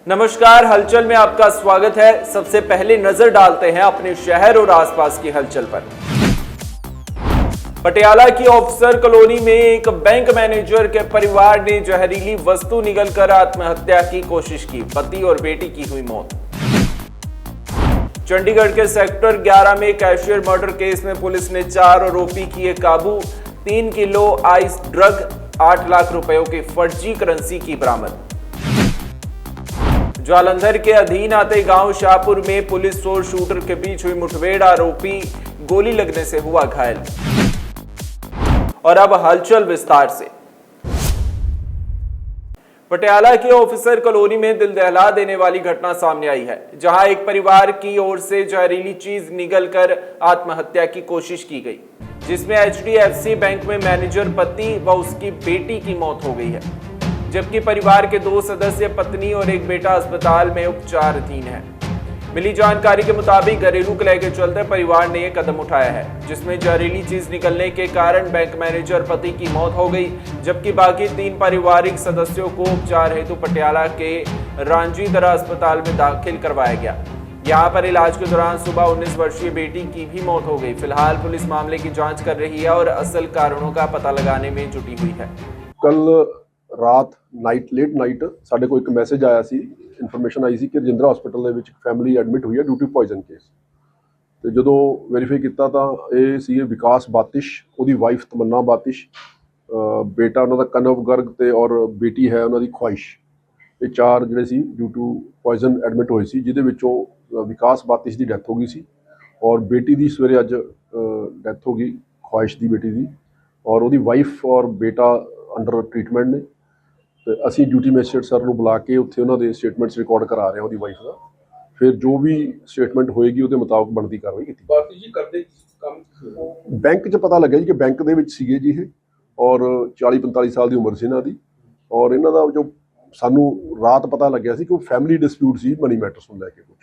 नमस्कार, हलचल में आपका स्वागत है। सबसे पहले नजर डालते हैं अपने शहर और आसपास की हलचल पर। पटियाला की ऑफिसर कॉलोनी में एक बैंक मैनेजर के परिवार ने जहरीली वस्तु निगलकर आत्महत्या की कोशिश की। पति और बेटी की हुई मौत। चंडीगढ़ के सेक्टर 11 में कैशियर मर्डर केस में पुलिस ने 4 आरोपी किए काबू। 3 किलो आइस ड्रग, 8 लाख रुपयों की फर्जी करेंसी की बरामद। जालंधर के अधीन आते गांव शाहपुर में पुलिस और शूटर के बीच हुई मुठभेड़, आरोपी गोली लगने से हुआ घायल। और अब हलचल विस्तार से। पटियाला की ऑफिसर कॉलोनी में दिल दहला देने वाली घटना सामने आई है, जहां एक परिवार की ओर से जहरीली चीज निगलकर आत्महत्या की कोशिश की गई, जिसमें HDFC बैंक में मैनेजर पति व उसकी बेटी की मौत हो गई है, जबकि परिवार के 2 सदस्य, पत्नी और एक बेटा अस्पताल में उपचाराधीन है। मिली जानकारी के मुताबिक घरेलू कलह के चलते परिवार ने यह कदम उठाया है, जिसमें जहरीली चीज निकलने के कारण बैंक मैनेजर पति की मौत हो गई, जबकि बाकी 3 पारिवारिक सदस्यों को उपचार हेतु पटियाला के रांझीधरा अस्पताल में दाखिल करवाया गया। यहाँ पर इलाज के दौरान सुबह 19 वर्षीय बेटी की भी मौत हो गई। फिलहाल पुलिस मामले की जाँच कर रही है और असल कारणों का पता लगाने में जुटी हुई है। कल ਰਾਤ ਲੇਟ ਨਾਈਟ ਸਾਡੇ ਕੋਲ ਇੱਕ ਮੈਸੇਜ ਆਇਆ ਸੀ, ਇਨਫੋਰਮੇਸ਼ਨ ਆਈ ਸੀ ਕਿ ਰਜਿੰਦਰਾ ਹਸਪੀਟਲ ਦੇ ਵਿੱਚ ਫੈਮਿਲੀ ਐਡਮਿਟ ਹੋਈ ਹੈ ਡਿਊ ਟੂ ਪੋਇਜ਼ਨ ਕੇਸ। ਤੇ ਜਦੋਂ ਵੈਰੀਫਾਈ ਕੀਤਾ ਤਾਂ ਇਹ ਸੀ ਵਿਕਾਸ ਬਾਤਿਸ਼, ਉਹਦੀ ਵਾਈਫ ਤਮੰਨਾ ਬਾਤਿਸ਼, ਬੇਟਾ ਉਹਨਾਂ ਦਾ ਕਨਵ ਗਰਗ ਤੇ ਔਰ ਬੇਟੀ ਹੈ ਉਹਨਾਂ ਦੀ ਖੁਆਇਸ਼। ਇਹ 4 ਜਿਹੜੇ ਸੀ ਡਿਊ ਟੂ ਪੋਇਜ਼ਨ ਐਡਮਿਟ ਹੋਏ ਸੀ, ਜਿਹਦੇ ਵਿੱਚੋਂ ਵਿਕਾਸ ਬਾਤਿਸ਼ ਦੀ ਡੈਥ ਹੋ ਗਈ ਸੀ ਔਰ ਬੇਟੀ ਦੀ ਸਵੇਰੇ ਅੱਜ ਡੈਥ ਹੋ ਗਈ, ਖੁਆਇਸ਼ ਦੀ ਬੇਟੀ ਦੀ, ਔਰ ਉਹਦੀ ਵਾਈਫ ਔਰ ਬੇਟਾ ਅੰਡਰ ਟ੍ਰੀਟਮੈਂਟ ਨੇ। ਤੇ ਅਸੀਂ ਡਿਊਟੀ ਮੈਜਿਸਟ੍ਰੇਟ ਸਰ ਨੂੰ ਬੁਲਾ ਕੇ ਉੱਥੇ ਉਹਨਾਂ ਦੇ ਸਟੇਟਮੈਂਟਸ ਰਿਕਾਰਡ ਕਰਾ ਰਹੇ ਹਾਂ ਉਹਦੀ ਵਾਈਫ ਦਾ। ਫਿਰ ਜੋ ਵੀ ਸਟੇਟਮੈਂਟ ਹੋਏਗੀ ਉਹਦੇ ਮੁਤਾਬਕ ਬਣਦੀ ਕਾਰਵਾਈ ਕੀਤੀ। ਭਾਰਤੀ ਜੀ ਕਰਦੇ ਕੰਮ ਬੈਂਕ 'ਚ ਪਤਾ ਲੱਗਿਆ ਜੀ ਕਿ ਬੈਂਕ ਦੇ ਵਿੱਚ ਸੀਗੇ ਜੀ ਇਹ, ਔਰ 40-45 ਸਾਲ ਦੀ ਉਮਰ ਸੀ ਇਹਨਾਂ ਦੀ, ਔਰ ਇਹਨਾਂ ਦਾ ਜੋ ਸਾਨੂੰ ਰਾਤ ਪਤਾ ਲੱਗਿਆ ਸੀ ਕਿ ਉਹ ਫੈਮਿਲੀ ਡਿਸਪਿਊਟ ਸੀ ਮਨੀ ਮੈਟਰਸ ਨੂੰ ਲੈ ਕੇ ਕੁਝ।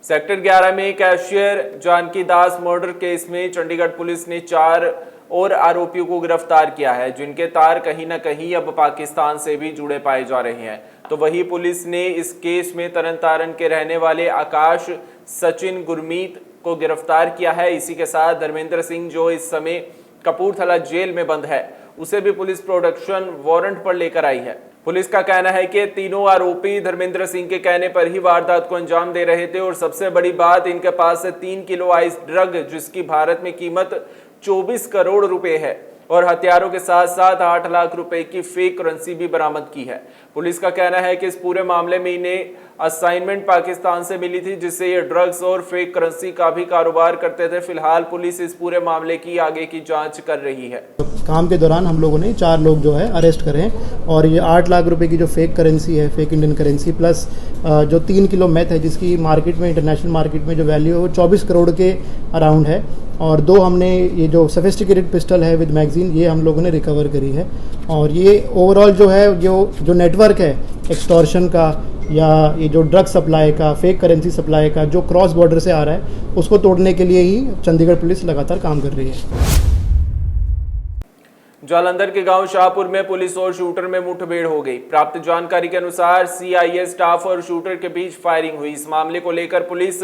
सेक्टर 11 में कैशियर जानकी दास मर्डर केस में चंडीगढ़ पुलिस ने 4 और आरोपियों को गिरफ्तार किया है, जिनके तार कहीं न कहीं अब पाकिस्तान से भी जुड़े पाए जा रहे हैं। तो वही पुलिस ने इस केस में तरन तारण के रहने वाले आकाश सचिन गुरमीत को गिरफ्तार किया है। इसी के साथ धर्मेंद्र सिंह, जो इस समय कपूरथला जेल में बंद है, उसे भी पुलिस प्रोडक्शन वारंट पर लेकर आई है। पुलिस का कहना है कि तीनों आरोपी धर्मेंद्र सिंह के कहने पर ही वारदात को अंजाम दे रहे थे, और सबसे बड़ी बात, इनके पास से 3 किलो आइस ड्रग, जिसकी भारत में कीमत 24 करोड़ रुपए है, और हथियारों के साथ साथ 8 लाख रुपए की फेक करेंसी भी बरामद की है। पुलिस का कहना है कि इस पूरे मामले में इन्हें असाइनमेंट पाकिस्तान से मिली थी, जिससे ये ड्रग्स और फेक करेंसी का भी कारोबार करते थे। फिलहाल पुलिस इस पूरे मामले की आगे की जांच कर रही है। काम के दौरान हम लोगों ने 4 लोग जो है अरेस्ट करे हैं, और ये 8 लाख रुपए की जो फेक करेंसी है, फेक इंडियन करेंसी, प्लस जो 3 किलो मेथ है, जिसकी मार्केट में, इंटरनेशनल मार्केट में जो वैल्यू है वो 24 करोड़ के अराउंड है, और 2 हमने ये जो सोफिस्टिकेटेड पिस्टल है विद मैगजीन, ये हम लोगों ने रिकवर करी है। और ये ओवरऑल जो है जो नेटवर्क है एक्सटॉर्शन का या ये जो ड्रग सप्लाई का, फेक करेंसी सप्लाई का, जो क्रॉस बॉर्डर से आ रहा है, उसको तोड़ने के लिए ही चंडीगढ़ पुलिस लगातार काम कर रही है। जालंधर के गांव शाहपुर में पुलिस और शूटर में मुठभेड़ हो गई। प्राप्त जानकारी के अनुसार CIA स्टाफ और शूटर के बीच फायरिंग हुई। इस मामले को लेकर पुलिस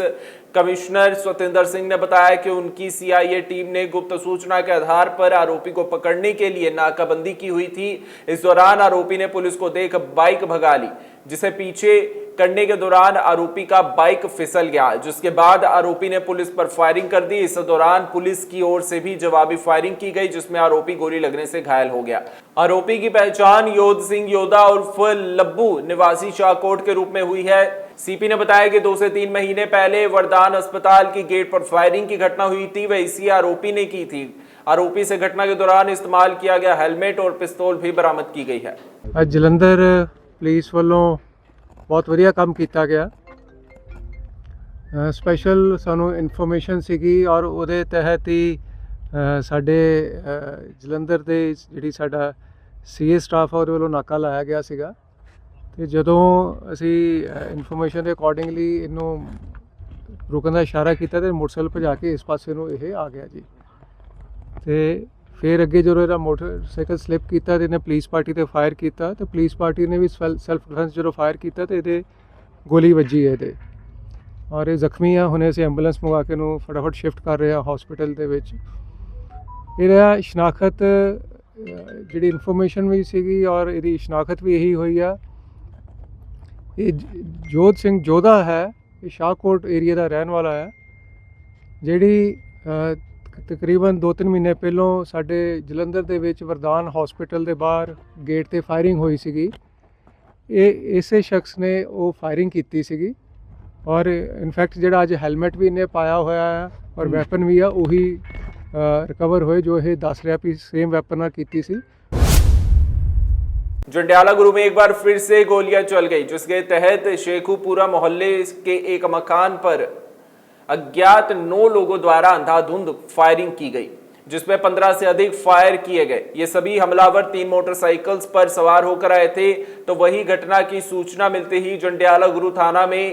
कमिश्नर स्वतंत्र सिंह ने बताया कि उनकी CIA टीम ने गुप्त सूचना के आधार पर आरोपी को पकड़ने के लिए नाकाबंदी की हुई थी। इस दौरान आरोपी ने पुलिस को देख बाइक भगा ली, जिसे पीछे करने के दौरान आरोपी का बाइक फिसल गया, जिसके बाद आरोपी ने पुलिस पर फायरिंग कर दी। इस दौरान पुलिस की ओर से भी जवाबी फायरिंग की गई, जिसमें आरोपी गोली लगने से घायल हो गया। आरोपी की पहचान योध सिंह योदा उर्फ लब्बू निवासी शाहकोट के रूप में हुई है। CP ने बताया कि 2 से 3 महीने पहले वरदान अस्पताल की गेट पर फायरिंग की घटना हुई थी, वह इसी आरोपी ने की थी। आरोपी से घटना के दौरान इस्तेमाल किया गया हेलमेट और पिस्तौल भी बरामद की गई है। जलंधर पुलिस वालों बहुत वधिया काम किया गया। स्पैशल सानू इन्फॉर्मेशन सीगी, और उहदे तहत ही साडे जलंधर दे जिहड़ी साडा CA स्टाफ है उहदे वालों नाका लाया गया सीगा। ते जदों असी इन्फॉर्मेशन के अकॉर्डिंगली इनू रुकन का इशारा किया तो मोटरसाइकिल भजा के इस पासे नूं इह आ गया जी। ते ਫਿਰ ਅੱਗੇ ਜਦੋਂ ਇਹਦਾ ਮੋਟਰਸਾਈਕਲ ਸਲਿੱਪ ਕੀਤਾ ਤੇ ਇਹਨੇ ਪੁਲਿਸ ਪਾਰਟੀ ਤੇ ਫਾਇਰ ਕੀਤਾ ਤੇ ਪੁਲਿਸ ਪਾਰਟੀ ਨੇ ਵੀ ਸੈਲਫ ਡਿਫੈਂਸ ਜਦੋਂ ਫਾਇਰ ਕੀਤਾ ਤੇ ਇਹਦੇ ਗੋਲੀ ਵੱਜੀ ਹੈ ਇਹਦੇ ਔਰ ਇਹ ਜ਼ਖਮੀ ਆ। ਹੁਣੇ ਅਸੀਂ ਐਂਬੂਲੈਂਸ ਮੰਗਾ ਕੇ ਇਹਨੂੰ ਫਟਾਫਟ ਸ਼ਿਫਟ ਕਰ ਰਹੇ ਹਾਂ ਹਸਪੀਟਲ ਦੇ ਵਿੱਚ। ਇਹਦਾ ਸ਼ਨਾਖਤ ਜਿਹੜੀ ਇਨਫੋਰਮੇਸ਼ਨ ਵੀ ਸੀਗੀ ਔਰ ਇਹਦੀ ਸ਼ਨਾਖਤ ਵੀ ਇਹੀ ਹੋਈ ਆ। ਇਹ ਜੋਧ ਸਿੰਘ ਜੋਧਾ ਹੈ, ਇਹ ਸ਼ਾਹਕੋਟ ਏਰੀਆ ਦਾ ਰਹਿਣ ਵਾਲਾ ਹੈ, ਜਿਹੜੀ ਤਕਰੀਬਨ 2-3 ਮਹੀਨੇ ਪਹਿਲੋਂ ਸਾਡੇ ਜਲੰਧਰ ਦੇ ਵਿੱਚ ਵਰਦਾਨ ਹਸਪੀਟਲ ਦੇ ਬਾਹਰ ਗੇਟ ਤੇ ਫਾਇਰਿੰਗ ਹੋਈ ਸੀਗੀ। ਇਹ ਇਸੇ ਸ਼ਖਸ ਨੇ ਉਹ ਫਾਇਰਿੰਗ ਕੀਤੀ ਸੀਗੀ ਔਰ ਇਨਫੈਕਟ ਜਿਹੜਾ ਅੱਜ ਹੈਲਮਟ ਵੀ ਇਹਨੇ ਪਾਇਆ ਹੋਇਆ ਹੈ ਔਰ ਵੈਪਨ ਵੀ ਆ ਉਹੀ ਰਿਕਵਰ ਹੋਏ ਜੋ ਇਹ ਦੱਸ ਰਿਹਾ ਵੀ सेम वेपन ਨਾਲ ਕੀਤੀ ਸੀ। जंडियाला गुरु में एक बार फिर से गोलियां चल गई, जिसके तहत शेखुपुरा मोहल्ले के एक मकान पर अज्ञात 9 लोगों द्वारा अंधाधुंध फायरिंग की गई, जिसमें 15 से अधिक फायर किए गए। ये सभी हमलावर 3 मोटरसाइकिल्स पर सवार होकर आए थे। तो वही घटना की सूचना मिलते ही जंडियाला गुरु थाना में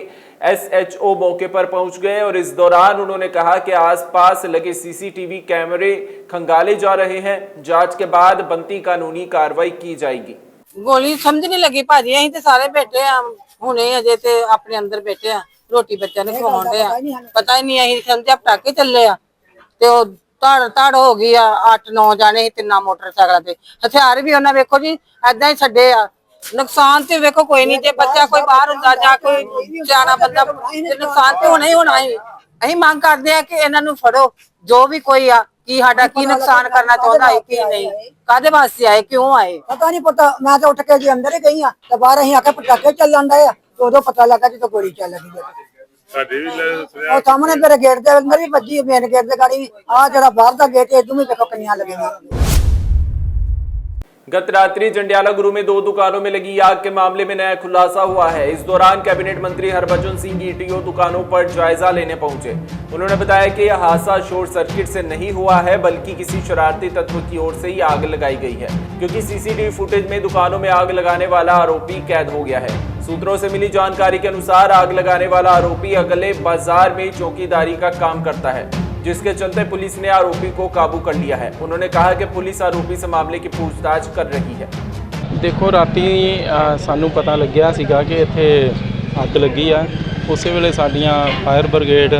SHO मौके पर पहुंच गए और इस दौरान उन्होंने कहा कि आसपास लगे CCTV कैमरे खंगाले जा रहे हैं। जांच के बाद बनती कानूनी कार्रवाई की जाएगी। ਗੋਲੀ ਸਮਝ ਨਹੀਂ ਲੱਗੀ ਭਾਜੀ, ਅਸੀਂ ਤੇ ਸਾਰੇ ਬੈਠੇ ਆ ਹੁਣੇ ਅਜੇ ਤੇ ਆਪਣੇ ਅੰਦਰ ਬੈਠੇ ਆ, ਰੋਟੀ ਬੱਚਿਆਂ ਨੂੰ ਖਵਾਉਣ ਦੇ ਆ, ਪਤਾ ਹੀ ਨਹੀਂ ਅਸੀਂ ਸਮਝਿਆ ਪਟਾਕੇ ਚੱਲੇ ਆ ਤੇ ਉਹ ਧੜ ਹੋ ਗਈ ਆ। 8-9 ਜਾਣੇ ਸੀ 3 ਮੋਟਰਸਾਈਕਲਾਂ ਤੇ, ਹਥਿਆਰ ਵੀ ਉਹਨਾਂ ਵੇਖੋ ਜੀ ਏਦਾਂ ਹੀ ਛੱਡੇ ਆ। ਨੁਕਸਾਨ ਤੇ ਵੇਖੋ ਕੋਈ ਨਹੀਂ, ਜੇ ਬੱਚਾ ਕੋਈ ਬਾਹਰ ਹੁੰਦਾ ਜਾਂ ਕੋਈ ਸਿਆਣਾ ਬੰਦਾ ਤੇ ਨੁਕਸਾਨ ਤੇ ਹੋਣਾ ਹੀ ਹੋਣਾ ਹੀ। ਅਸੀਂ ਮੰਗ ਕਰਦੇ ਆ ਕਿ ਇਹਨਾਂ ਨੂੰ ਫੜੋ, ਜੋ ਵੀ ਕੋਈ ਆ, ਕੀ ਸਾਡਾ ਕੀ ਨੁਕਸਾਨ ਕਰਨਾ ਚਾਹੁੰਦਾ ਹੈ ਕੀ ਨਹੀਂ, ਕਾਹਦੇ ਵਾਸਤੇ ਆਏ, ਕਿਉਂ ਆਏ ਪਤਾ ਨਹੀਂ। ਪਤਾ ਮੈਂ ਤਾਂ ਉੱਠ ਕੇ ਜੀ ਅੰਦਰ ਹੀ ਗਈ ਆ ਤੇ ਬਾਹਰ ਅਸੀਂ ਆ ਕੇ ਪਟਾਕੇ ਚੱਲਣ ਡਏ ਆ ਤੇ ਉਦੋਂ ਪਤਾ ਲੱਗਾ ਜਦੋਂ ਗੋਲੀ ਚੱਲ ਗਈ ਉਹ ਸਾਹਮਣੇ ਮੇਰੇ ਗੇਟ ਦੇ ਅੰਦਰ ਵੀ ਵੱਜੀ, ਮੇਨ ਗੇਟ ਦੇ ਗਾੜੀ ਆ ਜਿਹੜਾ ਬਾਹਰ ਦਾ ਗੇਟ ਇਦੋਂ ਵੀ ਦੇਖੋ ਕਿੰਨੀਆਂ ਲੱਗੀਆਂ। गत रात्रि जंडियाला गुरु में 2 दुकानों में लगी आग के मामले में नया खुलासा हुआ है। इस दौरान कैबिनेट मंत्री हरभजन सिंह ETO दुकानों पर जायजा लेने पहुंचे। उन्होंने बताया कि यह हादसा शॉर्ट सर्किट से नहीं हुआ है, बल्कि किसी शरारती तत्व की ओर से ही आग लगाई गई है, क्योंकि CCTV फुटेज में दुकानों में आग लगाने वाला आरोपी कैद हो गया है। सूत्रों से मिली जानकारी के अनुसार आग लगाने वाला आरोपी अगले बाजार में चौकीदारी का काम करता है, जिसके चलते पुलिस ने आरोपी को काबू कर लिया है। उन्होंने कहा कि पुलिस आरोपी से मामले की पूछताछ कर रही है। देखो राती सानू पता लग्या सीगा कि इत्थे अग लगी आ, उस वेले साडियां फायर ब्रिगेड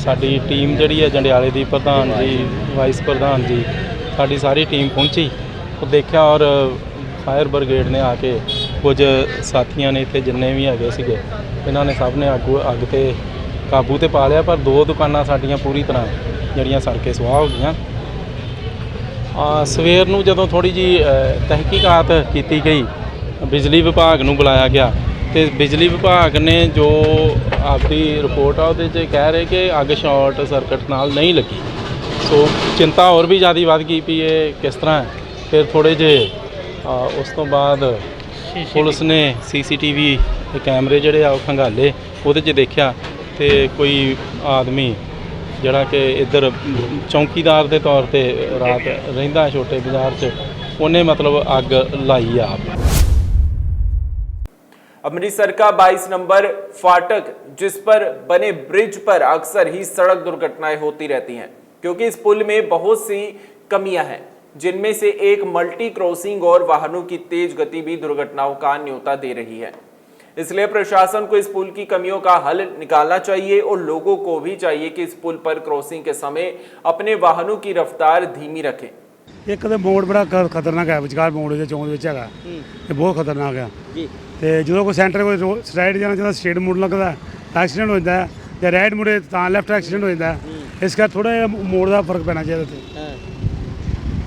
साडी टीम जिहड़ी है जंडियाले दी प्रधान जी वाइस प्रधान जी साडी सारी टीम पहुंची तो देखा और फायर ब्रिगेड ने आके कुछ साथियों ने इत्थे जिन्ने भी हैगे सीगे इन्हां ने सब ने अग ते काबू ते पा लिया, पर 2 दुकानां साडियां पूरी तरह जड़ियां सड़ के सुआह हो गईयां। सवेर नूं जदों थोड़ी जी तहकीकात की गई, बिजली विभाग नूं बुलाया गया तो बिजली विभाग ने जो आपकी रिपोर्ट आ उहदे च कह रहे कि अग शॉर्ट सर्किट नाल नहीं लगी। सो चिंता और भी ज़्यादा वध गई भी ये किस तरह है। फिर थोड़े जे उस तो बाद पुलिस ने CCTV कैमरे जिहड़े आ खंगाले, उहदे च देखा तो कोई आदमी जड़ा कि इधर चौकीदार के तौर पर रात रहिंदा छोटे बाजार च उन्हें मतलब अग लाई आप। अमृतसर का 22 नंबर फाटक, जिस पर बने ब्रिज पर अक्सर ही सड़क दुर्घटनाएं होती रहती हैं, क्योंकि इस पुल में बहुत सी कमियां हैं, जिनमें से एक मल्टी क्रॉसिंग और वाहनों की तेज गति भी दुर्घटनाओं का न्योता दे रही है। इसलिए प्रशासन को इस पुल की कमियों का हल निकालना चाहिए और लोगों को भी चाहिए कि इस पुल पर क्रॉसिंग के समय अपने वाहनों की रफ्तार धीमी रखें। एक तो मोड़ बड़ा खतरनाक है, विचकार मोड़ जो चौंक विच हैगा ये बहुत खतरनाक है जी। तो जो कोई सेंटर कोई स्ट्राइट जाना चाहता स्ट्रेट मोड़ लगता है एक्सीडेंट हो जाता है, या राइट मुड़े तो लैफ्ट एक्सीडेंट हो जाता है। इस करके थोड़ा मोड़ का फर्क पैना चाहिए।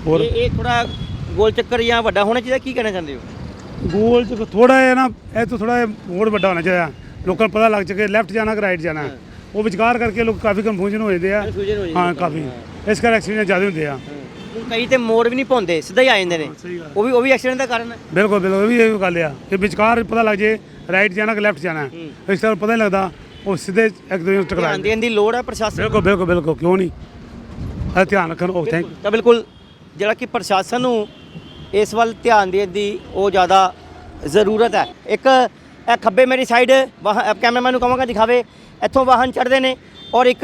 और ये थोड़ा गोल चक्कर या बड़ा होना चाहिए, की कहना चाहते हो? गोल च थोड़ा है ना, ये तो थोड़ा मोड़ बड़ा होना चाहिए, लोगों को पता लग सके लैफ्ट जाना कि राइट जाना। वो विचकार करके लोग काफ़ी कन्फ्यूजन हो जाते हैं। हाँ काफ़ी इस कर एक्सीडेंट ज़्यादा होंगे हैं। कई तो मोड़ भी नहीं पाते, सीधा ही आ जाते हैं, वो भी एक्सीडेंट का कारण है। बिल्कुल बिल्कुल भी यही गल है कि विचकार पता लग जाए राइट जाना कि लैफ्ट जाना है, इस तरह पता नहीं लगता, वो सीधे एक दूसरे टकरा देने की लोड़ है प्रशासन। बिल्कुल बिल्कुल बिल्कुल क्यों नहीं ध्यान रखना। थैंक तो बिल्कुल जिहड़ा कि प्रशासन नूं इस वाल ध्यान देने की वो ज़्यादा ज़रूरत है। एक खब्बे मेरी साइड वाहन कैमरामैन नूं कहांगा दिखावे, इत्थों वाहन चढ़ते हैं और एक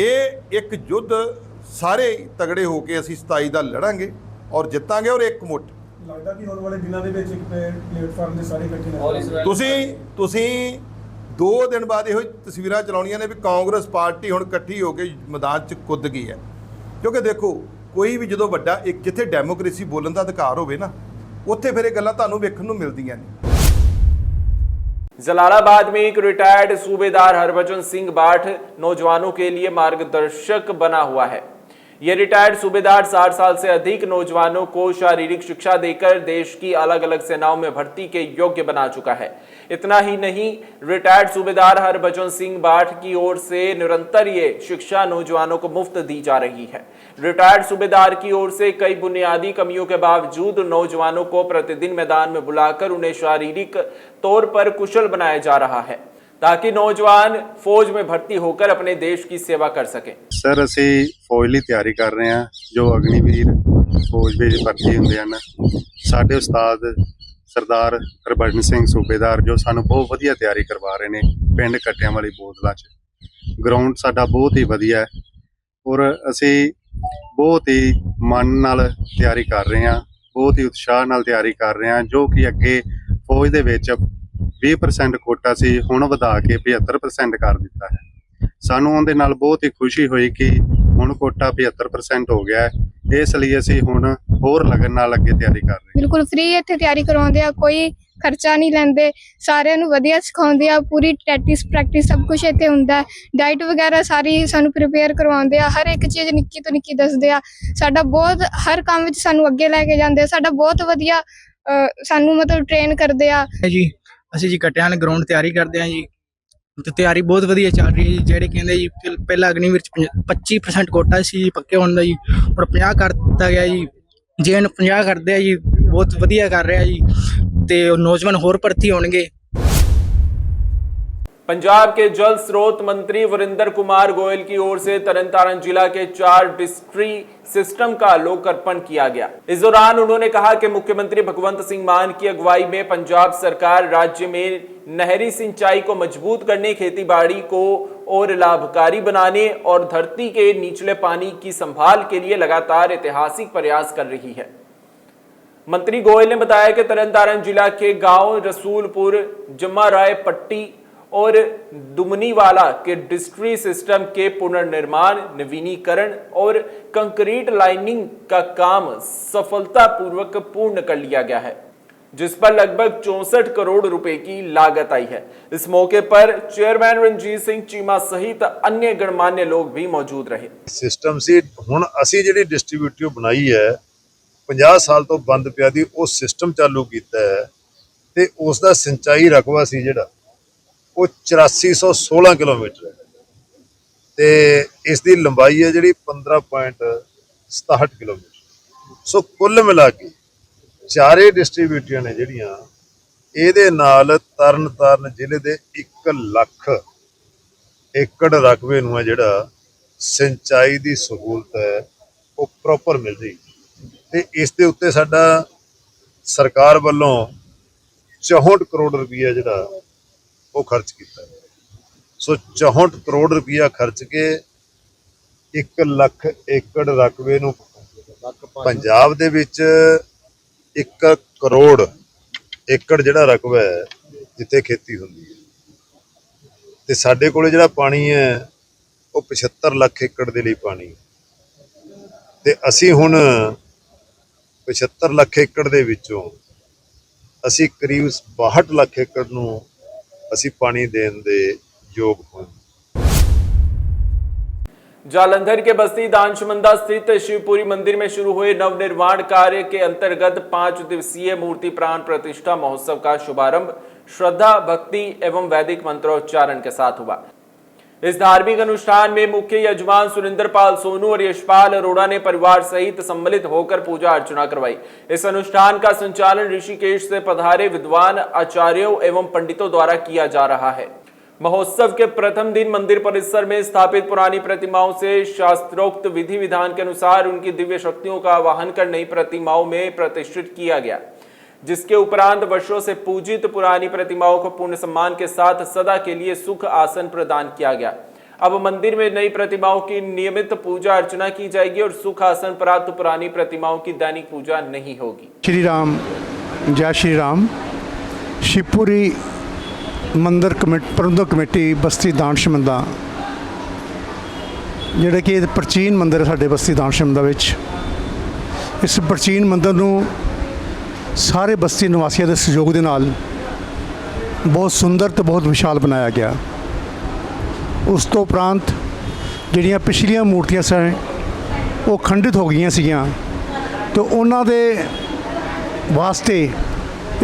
ਇਹ ਇੱਕ ਯੁੱਧ ਸਾਰੇ ਤਗੜੇ ਹੋ ਕੇ ਅਸੀਂ 27 ਦਾ ਲੜਾਂਗੇ ਔਰ ਜਿੱਤਾਂਗੇ ਔਰ ਇੱਕਮੁੱਠ। ਲੱਗਦਾ ਕਿ ਆਉਣ ਵਾਲੇ ਦਿਨਾਂ ਦੇ ਵਿੱਚ ਇੱਕ ਪਲੇਟਫਾਰਮ ਦੇ ਸਾਰੇ ਇਕੱਠੇ ਤੁਸੀਂ 2 ਦਿਨ ਬਾਅਦ ਇਹੋ ਤਸਵੀਰਾਂ ਚਲਾਉਣੀਆਂ ਨੇ ਵੀ ਕਾਂਗਰਸ ਪਾਰਟੀ ਹੁਣ ਇਕੱਠੀ ਹੋ ਕੇ ਮੈਦਾਨ 'ਚ ਕੁੱਦ ਗਈ ਹੈ। ਕਿਉਂਕਿ ਦੇਖੋ ਕੋਈ ਵੀ ਜਦੋਂ ਵੱਡਾ ਇੱਕ ਜਿੱਥੇ ਡੈਮੋਕ੍ਰੇਸੀ ਬੋਲਣ ਦਾ ਅਧਿਕਾਰ ਹੋਵੇ ਨਾ, ਉੱਥੇ ਫਿਰ ਇਹ ਗੱਲਾਂ ਤੁਹਾਨੂੰ ਵੇਖਣ ਨੂੰ ਮਿਲਦੀਆਂ ਨੇ। जलालाबाद में एक रिटायर्ड सूबेदार हरभजन सिंह बाठ नौजवानों के लिए मार्गदर्शक बना हुआ है। यह रिटायर्ड सूबेदार 60 साल से अधिक नौजवानों को शारीरिक शिक्षा देकर देश की अलग अलग सेनाओं में भर्ती के योग्य बना चुका है। इतना ही नहीं, रिटायर्ड सूबेदार हरभजन सिंह बाठ की ओर से निरंतर ये शिक्षा नौजवानों को मुफ्त दी जा रही है। रिटायर्ड सूबेदार की ओर से कई बुनियादी कमियों के बावजूद नौजवानों को प्रतिदिन मैदान में बुलाकर उन्हें शारीरिक तौर पर कुशल बनाया जा रहा है ताकि नौजवान फौज में भर्ती होकर अपने देश की सेवा कर सकें। सर ਅਸੀਂ ਫੌਜ ਲਈ ਤਿਆਰੀ ਕਰ ਰਹੇ ਹਾਂ ਜੋ ਅਗਨੀਵੀਰ ਫੌਜ ਵਿੱਚ ਭਰਤੀ ਹੁੰਦੇ ਹਨ। ਸਾਡੇ ਉਸਤਾਦ ਸਰਦਾਰ ਹਰਭਜਨ ਸਿੰਘ ਸੂਬੇਦਾਰ ਜੋ ਸਾਨੂੰ ਬਹੁਤ ਵਧੀਆ ਤਿਆਰੀ ਕਰਵਾ ਰਹੇ ਨੇ ਪਿੰਡ ਕੱਟਿਆਂ ਵਾਲੀ ਬੋਦਲਾ 'ਚ। ਗਰਾਊਂਡ ਸਾਡਾ ਬਹੁਤ ਹੀ ਵਧੀਆ ਹੈ ਔਰ ਅਸੀਂ ਬਹੁਤ ਹੀ ਮਨ ਨਾਲ ਤਿਆਰੀ ਕਰ ਰਹੇ ਹਾਂ, ਬਹੁਤ ਹੀ ਉਤਸ਼ਾਹ ਨਾਲ ਤਿਆਰੀ ਕਰ ਰਹੇ ਹਾਂ। ਜੋ ਕਿ ਅੱਗੇ ਫੌਜ ਦੇ ਵਿੱਚ 20% ਕੋਟਾ ਸੀ, ਹੁਣ ਵਧਾ ਕੇ 75% ਕਰ ਦਿੱਤਾ ਹੈ। ਸਾਨੂੰ ਉਹਦੇ ਨਾਲ ਬਹੁਤ ਹੀ ਖੁਸ਼ੀ ਹੋਈ ਕਿ ਹੁਣ ਕੋਟਾ 75% ਹੋ ਗਿਆ ਹੈ। ਇਸ ਲਈ ਅਸੀਂ ਹੁਣ ਹੋਰ ਲਗਨ ਨਾਲ ਅੱਗੇ ਤਿਆਰੀ ਕਰ ਰਹੇ ਹਾਂ। ਬਿਲਕੁਲ ਫ੍ਰੀ ਇੱਥੇ ਤਿਆਰੀ ਕਰਵਾਉਂਦੇ ਆ, ਕੋਈ ਖਰਚਾ ਨਹੀਂ ਲੈਂਦੇ, ਸਾਰਿਆਂ ਨੂੰ ਵਧੀਆ ਸਿਖਾਉਂਦੇ ਆ, ਪੂਰੀ ਪ੍ਰੈਕਟਿਸ ਸਭ ਕੁਝ ਇੱਥੇ ਹੁੰਦਾ ਹੈ। ਡਾਈਟ ਵਗੈਰਾ ਸਾਰੀ ਸਾਨੂੰ ਪ੍ਰਿਪੇਅਰ ਕਰਵਾਉਂਦੇ ਆ, ਹਰ ਇੱਕ ਚੀਜ਼ ਨਿੱਕੀ ਤੋਂ ਨਿੱਕੀ ਦੱਸਦੇ ਆ। ਸਾਡਾ ਬਹੁਤ ਹਰ ਕੰਮ ਵਿੱਚ ਸਾਨੂੰ ਅੱਗੇ ਲੈ ਕੇ ਜਾਂਦੇ ਆ। ਸਾਡਾ ਬਹੁਤ ਵਧੀਆ ਸਾਨੂੰ ਮਤਲਬ ਟ੍ਰੇਨ ਕਰਦੇ ਆ ਜੀ। ਅਸੀਂ ਜੀ ਕੱਟਿਆਂ ਵਾਲੇ ਗਰਾਊਂਡ ਤਿਆਰੀ ਕਰਦੇ ਹਾਂ ਜੀ, ਤੇ ਤਿਆਰੀ ਬਹੁਤ ਵਧੀਆ ਚੱਲ ਰਹੀ ਹੈ ਜੀ। ਜਿਹੜੇ ਕਹਿੰਦੇ ਜੀ ਪਹਿਲਾਂ ਅਗਨੀਵੀਰ 'ਚ 25% ਕੋਟਾ ਸੀ ਪੱਕੇ ਹੋਣ ਦਾ ਜੀ, ਹੁਣ 50 ਕਰ ਦਿੱਤਾ ਗਿਆ ਜੀ। ਜੇ ਇਹਨੂੰ 50 ਕਰਦੇ ਆ ਜੀ, ਬਹੁਤ ਵਧੀਆ ਕਰ ਰਿਹਾ ਜੀ, ਤੇ ਨੌਜਵਾਨ ਹੋਰ ਭਰਤੀ होंगे। पंजाब के जल स्रोत मंत्री वरिंदर कुमार गोयल की ओर से तरनतारन जिला के 4 डिस्ट्री सिस्टम का लोकार्पण किया गया। इस दौरान उन्होंने कहा कि मुख्यमंत्री भगवंत सिंह मान की अगुवाई में पंजाब सरकार राज्य में नहरी सिंचाई को मजबूत करने, खेतीबाड़ी को और लाभकारी बनाने और धरती के निचले पानी की संभाल के लिए लगातार ऐतिहासिक प्रयास कर रही है। मंत्री गोयल ने बताया कि तरनतारन जिला के गांव रसूलपुर, जम्मा राय पट्टी और दुमनीवाला के डिस्ट्री सिस्टम के पुनर्निर्माण, नवीनीकरण और कंक्रीट लाइनिंग का काम सफलतापूर्वक पूर्ण कर लिया गया है, जिस पर लगभग 64 करोड़ रुपए की लागत आई है। इस मौके पर चेयरमैन रंजीत सिंह चीमा सहित अन्य गणमान्य लोग भी मौजूद रहे। सिस्टम से हुण असी जिहड़ी डिस्ट्रीब्यूटिव बनाई है 50 साल तो बंद पिया दी वो सिस्टम चालू किया है, ते उसका सिंचाई रकबा सी जिहड़ा वो 8416 किलोमीटर है, ते इसकी लंबाई है जी 15.67 किलोमीटर। सो कुल मिला के चारे डिस्ट्रीब्यूटियां ने जिहड़ियां ਇਹਦੇ ਨਾਲ ਤਰਨਤਾਰਨ ਜ਼ਿਲ੍ਹੇ ਦੇ 1 ਲੱਖ ਏਕੜ ਰਕਬੇ ਨੂੰ ਹੈ ਜਿਹੜਾ ਸਿੰਚਾਈ ਦੀ ਸਹੂਲਤ ਹੈ ਉਹ ਪ੍ਰੋਪਰ ਮਿਲ ਰਹੀ, ਤੇ ਇਸ ਦੇ ਉੱਤੇ ਸਾਡਾ ਸਰਕਾਰ ਵੱਲੋਂ 64 ਕਰੋੜ ਰੁਪਈਆ ਜਿਹੜਾ ਉਹ ਖਰਚ ਕੀਤਾ। ਸੋ 64 ਕਰੋੜ ਰੁਪਈਆ ਖਰਚ ਕੇ 1 ਲੱਖ ਏਕੜ ਰਕਬੇ ਨੂੰ ਪੰਜਾਬ ਦੇ ਵਿੱਚ 1 ਕਰੋੜ ਏਕੜ ਜਿਹੜਾ ਰਕਬਾ ਹੈ ਜਿੱਥੇ ਖੇਤੀ ਹੁੰਦੀ ਹੈ, ਤੇ ਸਾਡੇ ਕੋਲੇ ਜਿਹੜਾ ਪਾਣੀ ਹੈ ਉਹ 75 ਲੱਖ ਏਕੜ ਦੇ ਲਈ ਪਾਣੀ, ਤੇ ਅਸੀਂ ਹੁਣ 75 ਲੱਖ ਏਕੜ ਦੇ ਵਿੱਚੋਂ ਅਸੀਂ ਕਰੀਬ 62 ਲੱਖ ਏਕੜ ਨੂੰ ਅਸੀਂ ਪਾਣੀ ਦੇਣ ਦੇ ਯੋਗ ਹੋਏ। जालंधर के बस्ती दानशमंदा स्थित शिवपुरी मंदिर में शुरू हुए नवनिर्माण कार्य के अंतर्गत 5 दिवसीय मूर्ति प्राण प्रतिष्ठा महोत्सव का शुभारंभ श्रद्धा, भक्ति एवं वैदिक मंत्रोच्चारण के साथ हुआ। इस धार्मिक अनुष्ठान में मुख्य यजमान सुरेंद्रपाल सोनू और यशपाल अरोड़ा ने परिवार सहित सम्मिलित होकर पूजा अर्चना करवाई। इस अनुष्ठान का संचालन ऋषिकेश से पधारे विद्वान आचार्यों एवं पंडितों द्वारा किया जा रहा है। महोत्सव के प्रथम दिन मंदिर परिसर में स्थापित पुरानी प्रतिमाओं से शास्त्रोक्त विधि विधान के अनुसार उनकी दिव्य शक्तियों का आवाहन कर नई प्रतिमाओं में प्रतिष्ठित किया गया, जिसके उपरांत वर्षों से पूजित पुरानी प्रतिमाओं को पूर्ण सम्मान के साथ सदा के लिए सुख आसन प्रदान किया गया। अब मंदिर में नई प्रतिमाओं की नियमित पूजा अर्चना की जाएगी और सुख आसन प्राप्त पुरानी प्रतिमाओं की दैनिक पूजा नहीं होगी। श्री राम, जय श्री राम। शिवपुरी मंदिर प्रबंधक कमेटी बस्ती दान शमंदा ਜਿਹੜਾ ਕਿ ਪ੍ਰਾਚੀਨ ਮੰਦਿਰ ਹੈ ਸਾਡੇ ਬਸਤੀ ਦਾਨ ਸ਼ਮੰਦਾ ਵਿੱਚ, ਇਸ ਪ੍ਰਾਚੀਨ ਮੰਦਿਰ ਨੂੰ ਸਾਰੇ ਬਸਤੀ ਨਿਵਾਸੀਆਂ ਦੇ ਸਹਿਯੋਗ ਦੇ ਨਾਲ ਬਹੁਤ ਸੁੰਦਰ ਤੇ ਬਹੁਤ ਵਿਸ਼ਾਲ ਬਣਾਇਆ ਗਿਆ। ਉਸ ਤੋਂ ਉਪਰੰਤ ਜਿਹੜੀਆਂ ਪਿਛਲੀਆਂ ਮੂਰਤੀਆਂ ਸਨ ਉਹ ਖੰਡਿਤ ਹੋ ਗਈਆਂ ਸੀਗੀਆਂ ਤੇ ਉਹਨਾਂ ਦੇ ਵਾਸਤੇ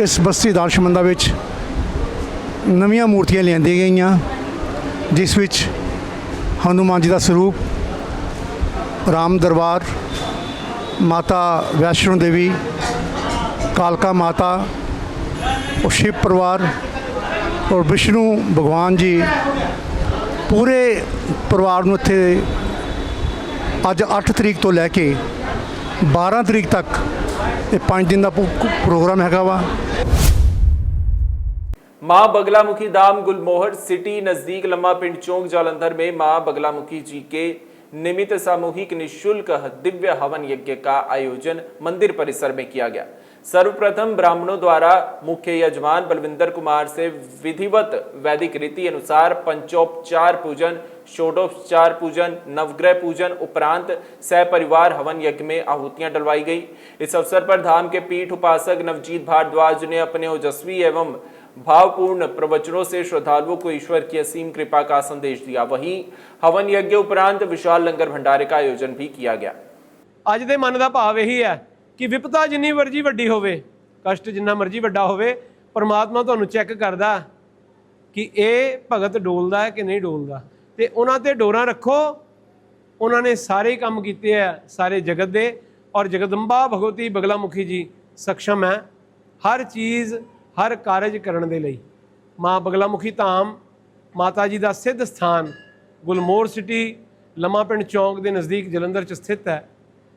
ਇਸ ਬਸਤੀ ਦਾਨ ਸ਼ਮੰਦਾ ਵਿੱਚ ਨਵੀਆਂ ਮੂਰਤੀਆਂ ਲਿਆਂਦੀਆਂ ਗਈਆਂ, ਜਿਸ ਵਿੱਚ हनुमान जी का स्वरूप, राम दरबार, माता वैष्णो देवी, कालका माता और शिव परिवार और विष्णु भगवान जी पूरे परिवार नूं इत्थे अज 8 तरीक तो लैके 12 तरीक तक ये 5 दिन का प्रोग्राम हैगा वा। मां बगलामुखी धाम गुलमोहर सिटी नजदीक लम्मा पिंड चौक जालंधर में मां बगलामुखी जी के निमित्त सामूहिक निःशुल्क दिव्य हवन यज्ञ का आयोजन मंदिर परिसर में किया गया। सर्वप्रथम ब्राह्मणों द्वारा मुख्य यजमान बलविंदर कुमार से विधिवत वैदिक रीति अनुसार पंचोपचार पूजन, षोडोपचार पूजन, नवग्रह पूजन उपरांत सहपरिवार हवन यज्ञ में आहुतियां डलवाई गई। इस अवसर पर धाम के पीठ उपासक नवजीत भारद्वाज ने अपने ओजस्वी एवं भावपूर्ण प्रवचनों से श्रद्धालुओं को ईश्वर की असीम कृपा का संदेश दिया। वहीं हवन यज्ञ उपरांत विशाल लंगर भंडारे का आयोजन भी किया गया। ਅੱਜ ਦੇ ਮਨ ਦਾ ਭਾਵ ਇਹੀ ਹੈ ਕਿ ਵਿਪਤਾ ਜਿੰਨੀ ਮਰਜ਼ੀ ਵੱਡੀ ਹੋਵੇ, ਕਸ਼ਟ ਜਿੰਨਾ ਮਰਜ਼ੀ ਵੱਡਾ ਹੋਵੇ, ਪਰਮਾਤਮਾ ਤੁਹਾਨੂੰ ਚੈੱਕ ਕਰਦਾ ਕਿ ਇਹ ਭਗਤ ਡੋਲਦਾ ਹੈ ਕਿ ਨਹੀਂ ਡੋਲਦਾ, ਤੇ ਉਹਨਾਂ ਤੇ ਡੋਰਾਂ ਰੱਖੋ। ਉਹਨਾਂ ਨੇ ਸਾਰੇ ਕੰਮ ਕੀਤੇ ਆ ਸਾਰੇ ਜਗਤ ਦੇ, ਔਰ ਜਗਦੰਬਾ ਭਗਵਤੀ ਬਗਲਾਮੁਖੀ ਜੀ ਸક્ષਮ ਹੈ ਹਰ ਚੀਜ਼ हर कारज करने दे लई। माँ बगलामुखी धाम माता जी का सिद्ध स्थान गुलमोहर सिटी लम्मा पिंड चौक के नज़दीक जलंधर च स्थित है।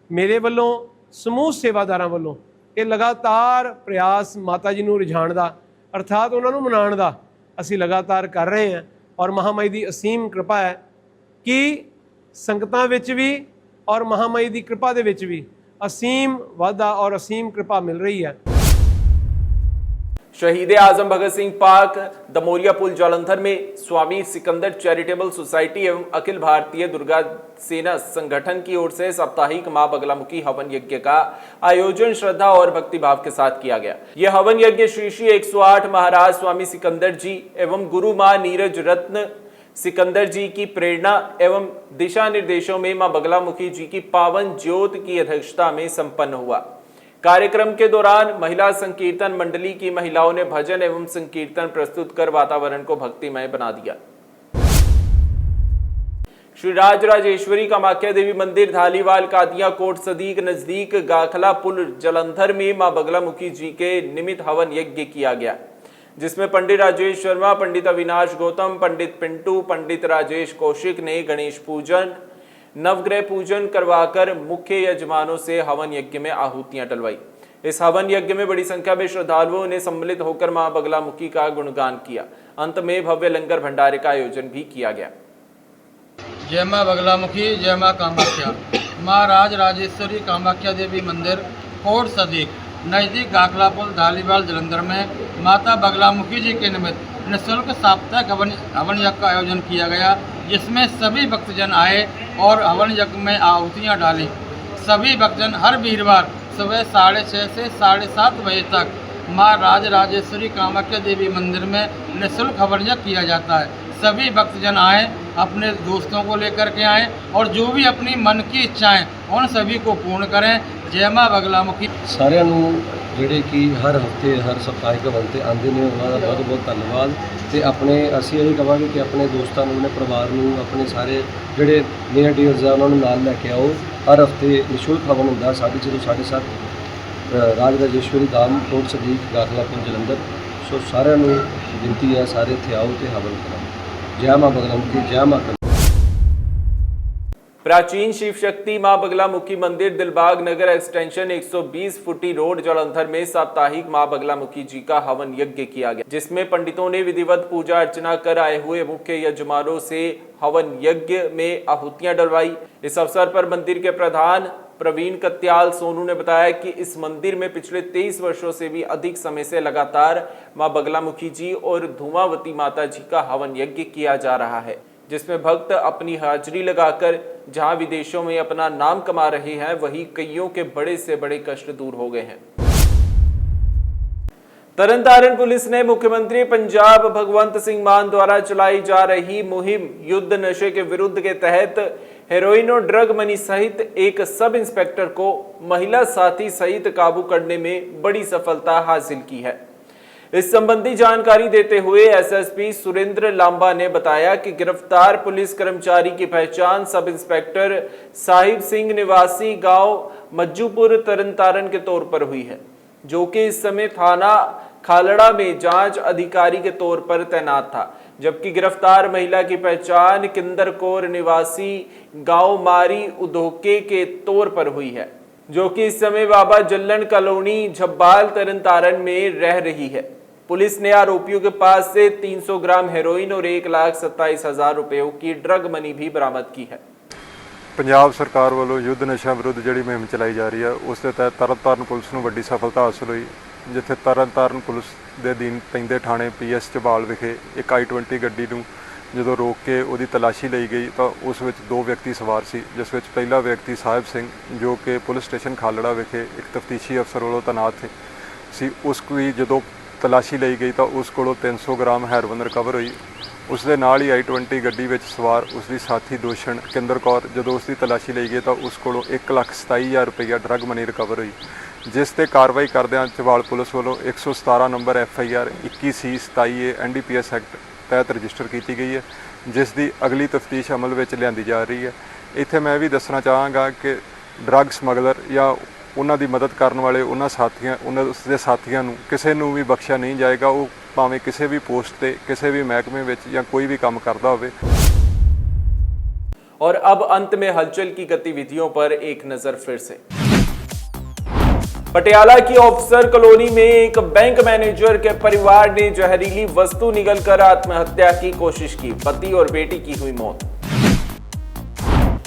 मेरे वालों समूह सेवादारां वालों ये लगातार प्रयास माता जी नूं रिझाण दा अर्थात उन्हां नूं मनाउण दा असीं लगातार कर रहे हैं, और महामाई की असीम कृपा है कि संगतां विच भी और महामाई की कृपा दे विच भी असीम वाधा और असीम कृपा मिल रही है। शहीद आजम भगत सिंह पार्क दमोरिया पुल जालंधर में स्वामी सिकंदर चैरिटेबल सोसाइटी एवं अखिल भारतीय दुर्गा सेना संगठन की ओर से साप्ताहिक मां बगलामुखी हवन यज्ञ का आयोजन श्रद्धा और भक्तिभाव के साथ किया गया। यह हवन यज्ञ श्री 108 महाराज स्वामी सिकंदर जी एवं गुरु मां नीरज रत्न सिकंदर जी की प्रेरणा एवं दिशा निर्देशों में मां बगलामुखी जी की पावन ज्योत की अध्यक्षता में संपन्न हुआ। कार्यक्रम के दौरान महिला संकीर्तन मंडली की महिलाओं ने भजन एवं संकीर्तन प्रस्तुत कर वातावरण को भक्तिमय बना दिया। श्री राजराजेश्वरी कामाख्या देवी मंदिर धालीवाल कादिया कोट सदीक नजदीक गाखला पुल जालंधर में मां बगलामुखी जी के निमित्त हवन यज्ञ किया गया, जिसमें पंडित राजेश शर्मा, पंडित अविनाश गौतम, पंडित पिंटू, पंडित राजेश कौशिक ने गणेश पूजन नवग्रह पूजन करवाकर मुख्य यजमानों से हवन यज्ञ में आहुतियां डलवाई। इस हवन यज्ञ में बड़ी संख्या में श्रद्धालुओं ने सम्मिलित होकर मां बगलामुखी का गुणगान किया। अंत में भव्य लंगर भंडारे का आयोजन भी किया गया। जय मां बगलामुखी, जय मां कामाख्या। महाराज राजेश्वरी कामाख्या देवी मंदिर कोट सदीक नज़दीक गाखला पुल धालीवाल जलंधर में माता बगलामुखी जी के निमित्त निःशुल्क साप्ताहिक हवन यज्ञ का आयोजन किया गया, जिसमें सभी भक्तजन आए और हवन यज्ञ में आहुतियाँ डाली। सभी भक्तजन हर वीरवार सुबह 6:30 से 7:30 बजे तक माँ राजराजेश्वरी कामाख्या देवी मंदिर में निःशुल्क हवन यज्ञ किया जाता है। सभी भक्तजन आए, अपने दोस्तों को लेकर के आएँ और जो भी अपनी मन की इच्छाएं उन सभी को पूर्ण करें। जय माँ बगलामुखी। सारिਆਂ ਨੂੰ ਜਿਹੜੇ ਕਿ ਹਰ ਹਫਤੇ ਹਰ ਸਪਤਾਹਿਕ ਹਵਨ ਤੇ ਆਉਂਦੇ ਨੇ ਉਹਨਾਂ ਦਾ ਬਹੁਤ ਬਹੁਤ ਧੰਨਵਾਦ। ਤੇ ਆਪਣੇ ਅਸੀਂ ਇਹ ਕਹਾਂਗੇ ਕਿ ਆਪਣੇ ਦੋਸਤਾਂ ਨੂੰ, ਆਪਣੇ ਪਰਿਵਾਰ ਨੂੰ, ਆਪਣੇ ਸਾਰੇ ਜਿਹੜੇ ਨੀਅਰ ਡੀਅਰਸ ਆ ਉਹਨਾਂ ਨੂੰ ਨਾਲ ਲੈ ਕੇ ਆਓ। ਹਰ ਹਫਤੇ ਨਿਸ਼ੁਲਕ ਹਵਨ ਹੁੰਦਾ 7:30 7:30 ਰਾਜ ਰਾਜੇਸ਼ਵਰੀ ਧਾਮ ਕੋਟ ਸਦੀਕ ਗਾਖਲਾ ਪੁਲ ਜਲੰਧਰ। ਸੋ ਸਾਰਿਆਂ ਨੂੰ ਬੇਨਤੀ ਹੈ ਸਾਰੇ ਇੱਥੇ ਆਓ ਤੇ ਹਵਨ ਕਰੋ। ਜੈ ਮਾਂ ਬਗਲਾਮੁਖੀ, ਜੈ ਮਾਂ। प्राचीन शिव शक्ति मां बगलामुखी मंदिर दिलबाग नगर एक्सटेंशन 120 फुटी रोड जालंधर में साप्ताहिक मां बगलामुखी जी का हवन यज्ञ किया गया, जिसमें पंडितों ने विधिवत पूजा अर्चना कर आए हुए मुख्य यजमानों से हवन यज्ञ में आहुतियां डलवाई। इस अवसर पर मंदिर के प्रधान प्रवीण कत्याल सोनू ने बताया कि इस मंदिर में पिछले 23 वर्षों से भी अधिक समय से लगातार मां बगलामुखी जी और धूमावती माता जी का हवन यज्ञ किया जा रहा है, जिसमें भक्त अपनी हाजिरी लगाकर जहां विदेशों में अपना नाम कमा रहे हैं, वहीं कईयों के बड़े से बड़े कष्ट दूर हो गए हैं। तरनतारण पुलिस ने मुख्यमंत्री पंजाब भगवंत सिंह मान द्वारा चलाई जा रही मुहिम युद्ध नशे के विरुद्ध के तहत हेरोइन और ड्रग मनी सहित एक सब इंस्पेक्टर को महिला साथी सहित काबू करने में बड़ी सफलता हासिल की है। इस संबंधी जानकारी देते हुए एसएसपी सुरेंद्र लांबा ने बताया कि गिरफ्तार पुलिस कर्मचारी की पहचान सब इंस्पेक्टर साहिब सिंह निवासी गांव मज्जूपुर तरनतारण के तौर पर हुई है, जो कि इस समय थाना खालड़ा में जांच अधिकारी के तौर पर तैनात था, जबकि गिरफ्तार महिला की पहचान किंदरकोर निवासी गांव मारी उधोके के तौर पर हुई है, जो कि इस समय बाबा जल्लन कॉलोनी झब्बाल तरनतारण में रह रही है। पुलिस ने आरोपियों के पास से 300 ग्राम हेरोइन और 1,27,000 रुपयों की ड्रग मनी भी बरामद की है। ਪੰਜਾਬ ਸਰਕਾਰ ਵੱਲੋਂ ਯੁੱਧ ਨਸ਼ਿਆਂ ਵਿਰੁੱਧ ਜਿਹੜੀ ਮੁਹਿੰਮ ਚਲਾਈ ਜਾ ਰਹੀ ਹੈ, ਉਸ ਦੇ ਤਹਿਤ ਤਰਨਤਾਰਨ ਪੁਲਿਸ ਨੂੰ ਵੱਡੀ ਸਫਲਤਾ ਹਾਸਲ ਹੋਈ, ਜਿੱਥੇ ਤਰਨਤਾਰਨ ਪੁਲਿਸ ਦੇ ਅਧੀਨ ਪੈਂਦੇ ਥਾਣੇ ਪੀਐਸ ਝਬਾਲ ਵਿਖੇ ਇੱਕ i20 ਗੱਡੀ ਨੂੰ ਜਦੋਂ ਰੋਕ ਕੇ ਉਹਦੀ ਤਲਾਸ਼ੀ ਲਈ ਗਈ ਤਾਂ ਉਸ ਵਿੱਚ 2 ਵਿਅਕਤੀ ਸਵਾਰ ਸੀ, ਜਿਸ ਵਿੱਚ ਪਹਿਲਾ ਵਿਅਕਤੀ ਸਾਹਿਬ ਸਿੰਘ ਜੋ ਕਿ ਪੁਲਿਸ ਸਟੇਸ਼ਨ ਖਾਲੜਾ ਵਿਖੇ ਇੱਕ ਤਫਤੀਸ਼ੀ ਅਫਸਰ ਵੱਲੋਂ ਤੈਨਾਤ ਸੀ, ਉਸ ਦੀ ਜਦੋਂ ਤਲਾਸ਼ੀ ਲਈ ਗਈ ਤਾਂ ਉਸ ਕੋਲੋਂ 300 ਗ੍ਰਾਮ ਹੈਰੋਇਨ ਰਿਕਵਰ ਹੋਈ। ਉਸ ਦੇ ਨਾਲ ਹੀ i20 ਗੱਡੀ ਵਿੱਚ ਸਵਾਰ ਉਸ ਦੀ ਸਾਥੀ ਦੋਸ਼ਣ ਕਿੰਦਰ ਕੌਰ ਜਦੋਂ ਉਸ ਦੀ ਤਲਾਸ਼ੀ ਲਈ ਗਈ ਤਾਂ ਉਸ ਕੋਲੋਂ 1,27,000 ਰੁਪਈਆ ਡਰੱਗ ਮਨੀ ਰਿਕਵਰ ਹੋਈ, ਜਿਸ ਤੇ ਕਾਰਵਾਈ ਕਰਦਿਆਂ ਝਬਾਲ ਪੁਲਿਸ ਵੱਲੋਂ 117 number FIR 21C27A NDPS act ਤਹਿਤ ਰਜਿਸਟਰ ਕੀਤੀ ਗਈ ਹੈ, ਜਿਸ ਦੀ ਅਗਲੀ ਤਫਤੀਸ਼ ਅਮਲ ਵਿੱਚ ਲਿਆਂਦੀ ਜਾ ਰਹੀ ਹੈ। ਇੱਥੇ ਮੈਂ ਵੀ ਦੱਸਣਾ ਚਾਹਾਂਗਾ ਕਿ ਡਰੱਗ ਸਮਗਲਰ ਜਾਂ ਉਹਨਾਂ ਦੀ ਮਦਦ ਕਰਨ ਵਾਲੇ ਉਹਨਾਂ ਦੇ ਸਾਥੀਆਂ ਨੂੰ ਕਿਸੇ ਨੂੰ ਵੀ ਬਖਸ਼ਿਆ ਨਹੀਂ ਜਾਏਗਾ, ਉਹ ਭਾਵੇਂ ਕਿਸੇ ਵੀ ਪੋਸਟ ਤੇ ਕਿਸੇ ਵੀ ਮਹਿਕਮੇ ਵਿੱਚ ਜਾਂ ਕੋਈ ਵੀ ਕੰਮ ਕਰਦਾ ਹੋਵੇ। और अब अंत में हलचल की गतिविधियों पर एक नजर फिर से। पटियाला की ऑफिसर कॉलोनी में एक बैंक मैनेजर के परिवार ने जहरीली वस्तु निगलकर आत्महत्या की कोशिश की, पति और बेटी की हुई मौत।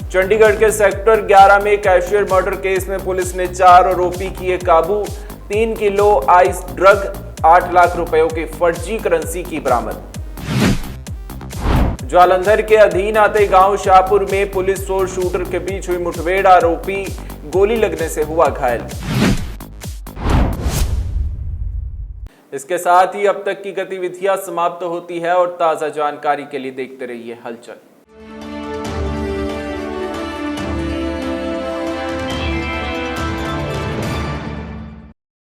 चंडीगढ़ के सेक्टर 11 में कैशियर मर्डर केस में पुलिस ने 4 आरोपी किए काबू, 3 किलो आइस ड्रग, 8 लाख रुपयों की फर्जी करेंसी की बरामद। जालंधर के अधीन आते गांव शाहपुर में पुलिस और शूटर के बीच हुई मुठभेड़, आरोपी गोली लगने से हुआ घायल। इसके साथ ही अब तक की गतिविधियां समाप्त होती है और ताजा जानकारी के लिए देखते रहिए हलचल।